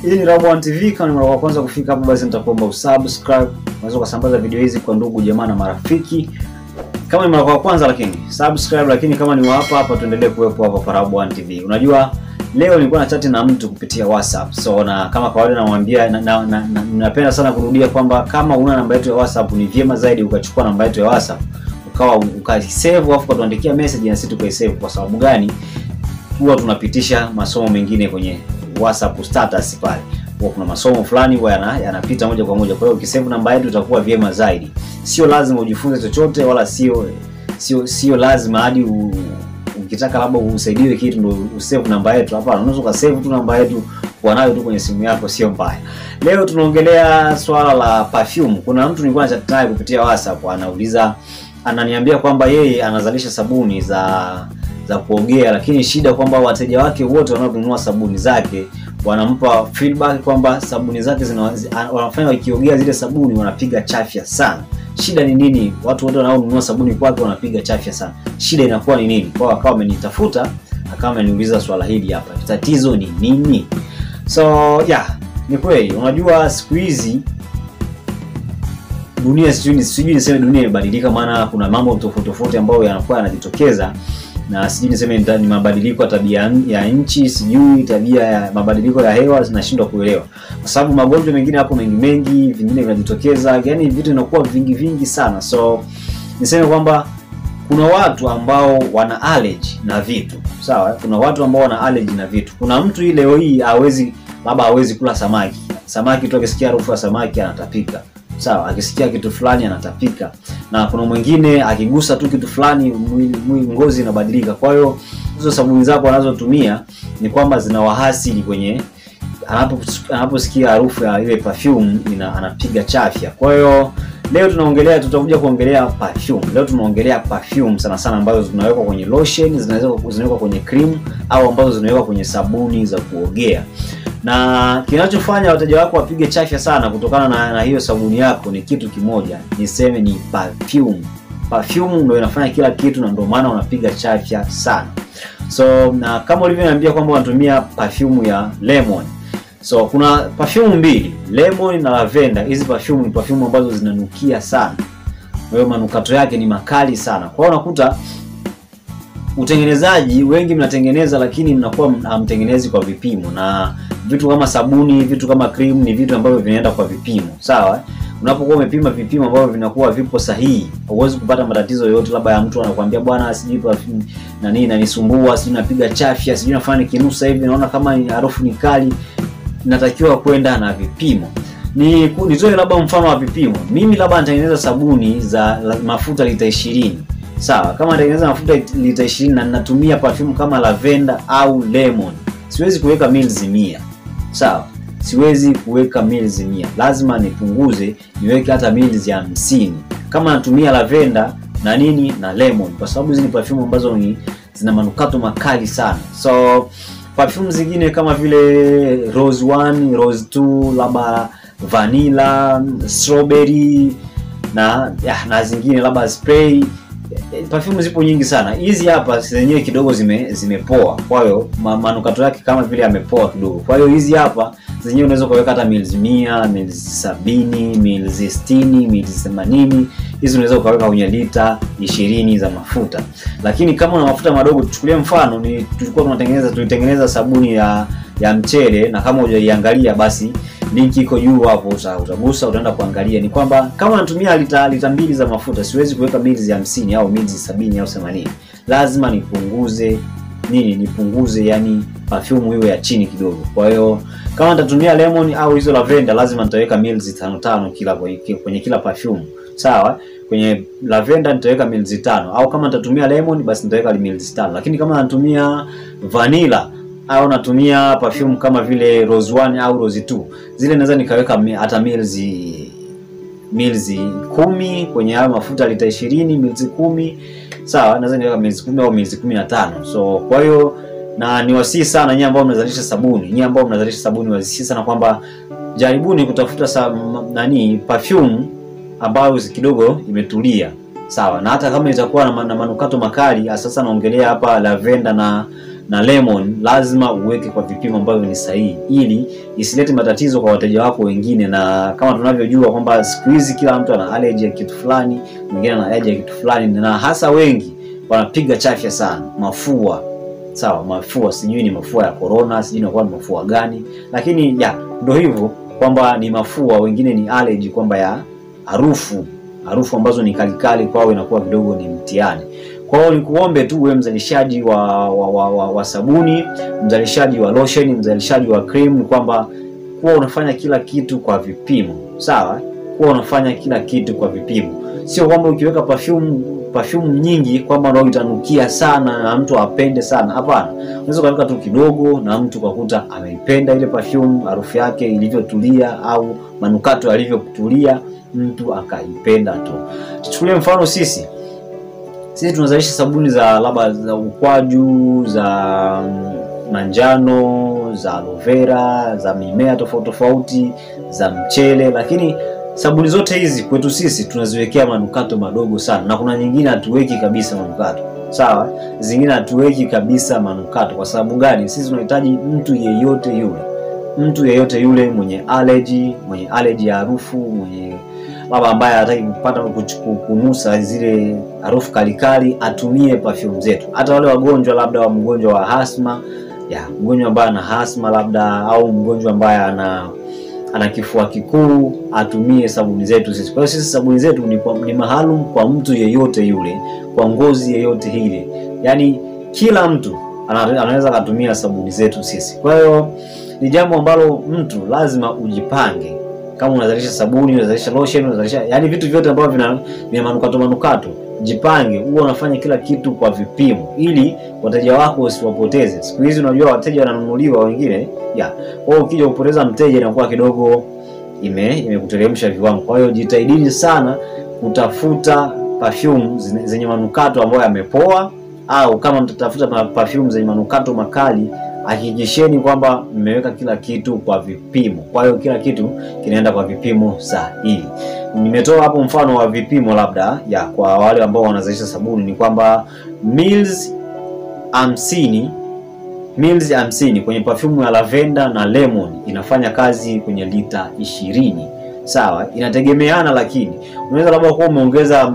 Hii ni Rabu1 TV. Kama ni mara ya kwanza kufika hapo, basi nitakuomba usubscribe. Unaweza kusambaza video hizi kwa ndugu jamaa na marafiki. Kama ni mara ya kwanza lakini subscribe, lakini kama ni hapa tuendelee kuwepo hapa kwa Rabu1 TV. Unajua leo nilikuwa na chat na mtu kupitia WhatsApp. So na kama kawaida namwambia napenda sana kurudia kwamba kama una namba yetu ya WhatsApp ni vyema zaidi ukachukua namba yetu ya WhatsApp ukasave afu kutuandikia message na sisi tukaisave. Kwa sababu gani? Huwa tunapitisha masomo mengine kwenye WhatsApp status pale. Kwa kuna masomo fulani huwa yanapita moja kwa moja. Kwa hiyo ukisave namba yetu itakuwa vyema zaidi. Sio lazima ujifunze chochote wala sio lazima hadi ukitaka labda usaidiwe kitu ndio usave namba yetu. Hapana, unaweza ukasave tu namba yetu kwa nayo tu kwenye simu yako, sio mbaya. Leo tunaongelea swala la perfume. Kuna mtu nilikuwa nachat naye kupitia WhatsApp, ananiambia kwamba yeye anazalisha sabuni za kuogea, lakini shida kwamba wateja wake wote wanaonunua sabuni zake wanampa feedback kwamba sabuni zake wanafanya wakiogea zile sabuni wanapiga chafya sana. Shida ni nini? Watu wote wanaonunua sabuni kwake wanapiga chafya sana. Shida inakuwa ni nini? Kwa akawa amenitafuta, akawa ameniuliza swala hili hapa. Tatizo ni nini? So ni kweli. Unajua siku hizi dunia sijui niseme dunia imebadilika, maana kuna mambo tofauti ambayo yanakuwa yanajitokeza, na sijui niseme ni mabadiliko ya tabia ya nchi, sijui tabia ya mabadiliko ya hewa, zinashindwa kuelewa. Kwa sababu magonjwa mengine hapo mengi vingine vinajitokeza, yani vitu vinakuwa vingi sana. So niseme kwamba kuna watu ambao wana allergy na vitu. Sawa? Kuna watu ambao wana allergy na vitu. Kuna mtu leo hii hawezi kula samaki. Samaki tu akisikia harufu ya samaki anatapika. Sawa, akisikia kitu fulani anatapika. Na kuna mwingine akigusa tu kitu fulani ngozi inabadilika. Kwa hiyo hizo sabuni zako anazotumia ni kwamba zinawahasili kwenye anaposikia harufu ya ile perfume anapiga chafya. Kwa hiyo leo tutakuja kuongelea perfume. Leo tunaongelea perfume sana ambazo zinawekwa kwenye lotion, zinawekwa kwenye cream au ambazo zinawekwa kwenye sabuni za kuogea. Na kinachofanya wateja wako wapige chafya sana kutokana na hiyo sabuni yako ni kitu kimoja, niseme ni perfume. Perfume ndio inafanya kila kitu, na ndio maana unapiga chafya sana. So na kama ulivyoniambia kwamba unatumia perfume ya lemon. So kuna perfume mbili, lemon na lavender. Hizi perfume ni perfume ambazo zinanukia sana. Kwa hiyo manukato yake ni makali sana. Kwa hiyo unakuta utengenezaji wengi mnatengeneza, lakini mnakuwa hamtengenezi kwa vipimo. Na vitu kama sabuni, vitu kama cream ni vitu ambavyo vinaenda kwa vipimo. Sawa? Unapokuwa umepima vipimo ambavyo vinakuwa vipo sahihi, huwezi kupata matatizo yoyote. Labda ya mtu anakuambia bwana sijui perfume inanisumbua, sijui napiga chafya, sijui nafanya kinusa hivi, naona kama harufu ni kali. Natakiwa kwenda na vipimo. Nitoe labda mfano wa vipimo. Mimi labda natengeneza sabuni za mafuta lita 20. Sawa, kama natengeneza mafuta lita 20 na ninatumia perfume kama lavender au lemon, siwezi kuweka mils 100. Sawa? Siwezi kuweka mils 100. Lazima nipunguze, niweke hata mils 50. Kama natumia lavender na lemon, kwa sababu hizi ni perfume ambazo zina manukato makali sana. So perfume zingine kama vile rose 1, rose 2, labda vanilla, strawberry na zingine labda spray. Perfume zipo nyingi sana. Hizi hapa zenyewe kidogo zimepoa. Kwa hiyo manukato yake kama vile yamepoa kidogo. Kwa hiyo hizi hapa zenyewe unaweza kuweka hata mils 100, mils 70, mils 60, mils 80. Hizi unaweza kuweka kwenye lita 20 za mafuta. Lakini kama una mafuta madogo, tuchukulie mfano tulitengeneza sabuni ya mchele, na kama hujaiangalia basi link iko juu hapo, utagusa utaenda kuangalia. Ni kwamba kama natumia lita 2 za mafuta, siwezi kuweka mils 50 au mils 70 au 80. Lazima nipunguze yani perfume iwe ya chini kidogo. Kwa hiyo kama nitatumia lemon au hizo lavender, lazima nitaweka mils 5 kwenye kila perfume. Sawa? Kwenye lavender nitaweka mils 5, au kama nitatumia lemon basi nitaweka mils 5. Lakini kama natumia vanilla au natumia perfume kama vile rose 1 au rose 2, zile naweza nikaweka hata mils 10 kwenye hayo mafuta lita 20, mils 10. Sawa, naweza niweka mils 10 au mils 15. So kwa hiyo na niwasihi sana nyinyi ambao mnazalisha sabuni, wasihi sana kwamba jaribuni kutafuta perfume ambayo kidogo imetulia. Sawa, na hata kama itakuwa na manukato makali, sasa naongelea hapa lavender na lemon lazima uweke kwa vipimo ambavyo ni sahihi, ili isilete matatizo kwa wateja wako wengine. Na kama tunavyojua kwamba siku hizi kila mtu ana allergy ya kitu fulani, mwingine ana allergy ya kitu fulani, na hasa wengi wanapiga chafya sana, mafua. Sawa, mafua sijui ni mafua ya corona, sijui inakuwa ni mafua gani, lakini ndio hivyo kwamba ni mafua, wengine ni allergy kwamba ya harufu ambazo ni kalikali kwao, inakuwa kidogo ni mtihani. Kwa hiyo nikuombe tu wewe mzalishaji wa sabuni, mzalishaji wa lotion, mzalishaji wa cream, kwamba kuwa unafanya kila kitu kwa vipimo. Sawa? Kuwa unafanya kila kitu kwa vipimo. Sio kwamba ukiweka perfume nyingi kwamba ndio itanukia sana na mtu apende sana. Hapana. Unaweza kuweka tu kidogo na mtu kakuta ameipenda ile perfume, harufu yake ilivyotulia au manukato yalivyotulia, mtu akaipenda tu. Tuchukulie mfano sisi tunazalisha sabuni za labda za ukwaju, za manjano, za aloe vera, za mimea tofauti, za mchele, lakini sabuni zote hizi kwetu sisi tunaziwekea manukato madogo sana, na kuna nyingine hatuweki kabisa manukato. Sawa? Zingine hatuweki kabisa manukato. Kwa sababu gani? Sisi tunahitaji mtu yeyote yule mwenye allergy ya harufu, mwenye baba ambaye hataki kupata kunusa zile harufu kalikali, atumie perfume zetu. Hata wale wagonjwa, labda wa mgonjwa wa asthma, mgonjwa ambaye ana asthma labda, au mgonjwa ambaye ana kifua kikuu, atumie sabuni zetu sisi. Kwa hiyo sisi sabuni zetu ni maalum kwa mtu yeyote yule, kwa ngozi yeyote ile. Yaani kila mtu anaweza kutumia sabuni zetu sisi. Kwa hiyo ni jambo ambalo mtu lazima ujipange. Kama unazalisha sabuni, unazalisha lotion, unazalisha vitu vyote ambavyo vina manukato, jipange uwe unafanya kila kitu kwa vipimo, ili wateja wako usiwapoteze. Siku hizi unajua wateja wananunuliwa wengine, kwa hiyo ukija kupoteza mteja inakuwa kidogo imekuteremsha viwango. Kwa hiyo jitahidini sana kutafuta perfume zenye manukato ambayo yamepoa, au kama mtatafuta perfume zenye manukato makali, hakikisheni kwamba mmeweka kila kitu kwa vipimo. Kwa hiyo kila kitu kinaenda kwa vipimo sahihi. Nimetoa hapo mfano wa vipimo labda kwa wale ambao wanazalisha sabuni, ni kwamba mils 50 kwenye perfume ya lavender na lemon inafanya kazi kwenye lita 20. Sawa, inategemeana, lakini unaweza labda kuwa umeongeza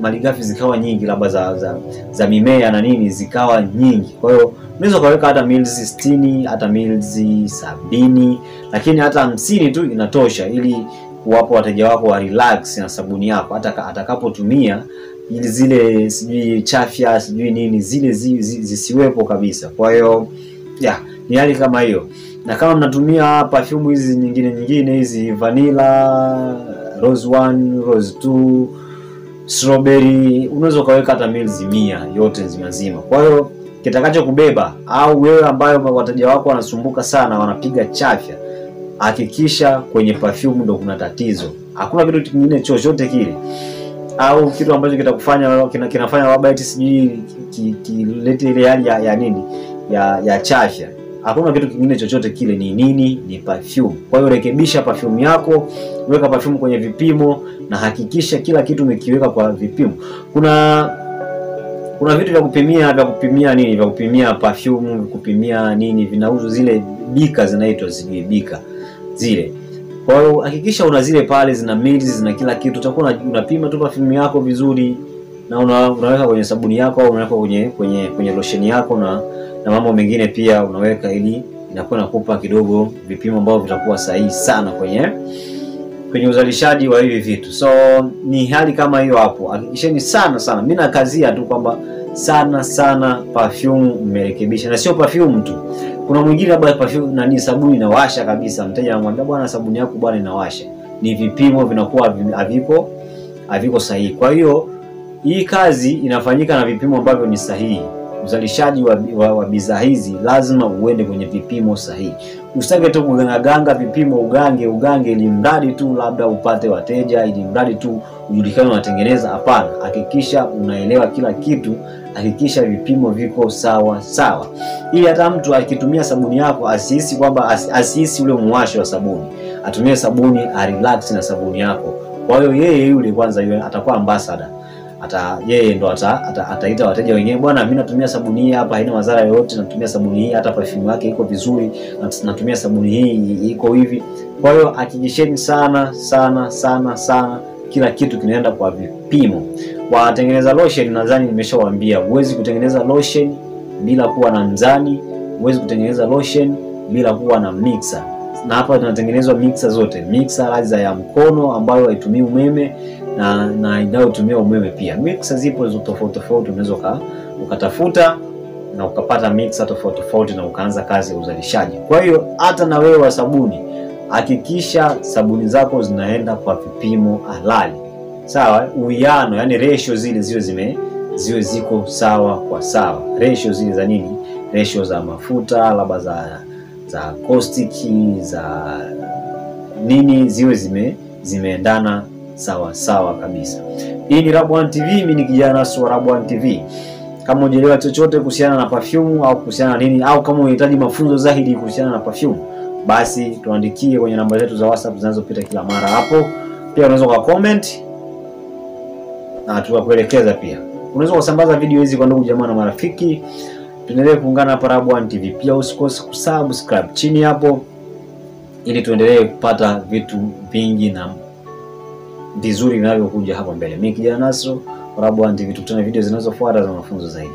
maligafi zikawa nyingi, labda za mimea na nini zikawa nyingi. Kwa hiyo unaweza kaweka hata mils 60, hata mils 70, lakini hata 50 tu inatosha, ili kuwapa wateja wako wa relax na sabuni yako, hata atakapotumia, ili zile sijui chafya sijui nini zile zisiwepo kabisa. Kwa hiyo ni hali kama hiyo. Na kama mnatumia perfume hizi nyingine hizi vanilla, rose 1, rose 2, strawberry, unaweza kaweka hata mils 100 yote nzima. Kwa hiyo kitakacho kubeba, au wewe ambayo wateja wako wanasumbuka sana, wanapiga chafya, hakikisha kwenye perfume ndo kuna tatizo. Hakuna kitu kingine chochote kile, au kitu ambacho kitakufanya kinafanya wabaiti sijui kilete ile hali ya nini ya chafya. Hakuna kitu kingine chochote kile. Ni nini? Ni perfume. Kwa hiyo rekebisha perfume yako, weka perfume kwenye vipimo, na hakikisha kila kitu umekiweka kwa vipimo. Kuna vitu vya kupimia perfume, kupimia nini, vinauzwa zile bika, zinaitwa bika zile. Kwa hiyo hakikisha una zile pale, zina mils, zina kila kitu. Utakuwa unapima tu perfume yako vizuri, na unaweka kwenye sabuni yako, au unaweka kwenye lotion yako, na mambo mengine pia unaweka, ili inakuwa nakupa kidogo vipimo ambavyo vitakuwa sahihi sana kwenye uzalishaji wa hivi vitu. So ni hali kama hiyo hapo. Hakikisheni sana. Mimi nakazia tu kwamba sana perfume mmerekebisha, na sio perfume tu. Kuna mwingine labda perfume sabuni inawasha kabisa, mteja anamwambia bwana sabuni yako bwana inawasha. Ni vipimo vinakuwa haviko sahihi. Kwa hiyo hii kazi inafanyika na vipimo ambavyo ni sahihi. Uzalishaji wa bidhaa hizi lazima uende kwenye vipimo sahihi. Usitake tu kuganga vipimo, ugange ili mradi tu labda upate wateja, ili mradi tu ujulikane unatengeneza. Hapana, hakikisha unaelewa kila kitu, hakikisha vipimo viko sawa, ili hata mtu akitumia sabuni yako asihisi kwamba asihisi ule muwasho wa sabuni. Atumie sabuni, relax na sabuni yako. Kwa hiyo yeye yule kwanza yule atakuwa ambassador. yeye ndo ataita wateja wengine, bwana mimi natumia sabuni hii hapa, haina madhara yoyote, natumia sabuni hii, hata perfume yake iko vizuri, natumia sabuni hii iko hivi. Kwa hiyo hakikisheni sana sana sana sana kila kitu kinaenda kwa vipimo. Watengeneza lotion nadhani nimeshawaambia, huwezi kutengeneza lotion bila kuwa na mzani, huwezi kutengeneza lotion bila kuwa na mixer. Na hapa tunatengenezwa mixer zote, mixer laza ya mkono ambayo haitumii umeme na inayotumia umeme pia. Mixer zipo tofauti tofauti, unaweza ukatafuta na ukapata mixer tofauti tofauti na ukaanza kazi ya uzalishaji. Kwa hiyo hata na wewe wa sabuni, hakikisha sabuni zako zinaenda kwa vipimo halali. Sawa, uwiano, yani ratio zile ziwe ziko sawa kwa sawa. Ratio zile za nini? Ratio za mafuta, labda za caustic, za nini, ziwe zimeendana sawa sawa kabisa. Hii ni Rabu1 TV, mimi ni kijana wa Rabu1 TV. Kama hujaelewa chochote kuhusiana na perfume au kuhusiana na nini, au kama unahitaji mafunzo zaidi kuhusiana na perfume, basi tuandikie kwenye namba zetu za WhatsApp zinazopita kila mara hapo. Pia unaweza kwa comment na tukakuelekeza pia. Unaweza kusambaza video hizi kwa ndugu jamaa na marafiki. Tuendelee kuungana hapa Rabu1 TV. Pia usikose kusubscribe chini hapo ili tuendelee kupata vitu vingi na vizuri vinavyokuja hapa mbele. Mimi kijana Nasro, Rabu1 TV, tukutane video zinazofuata za mafunzo zaidi.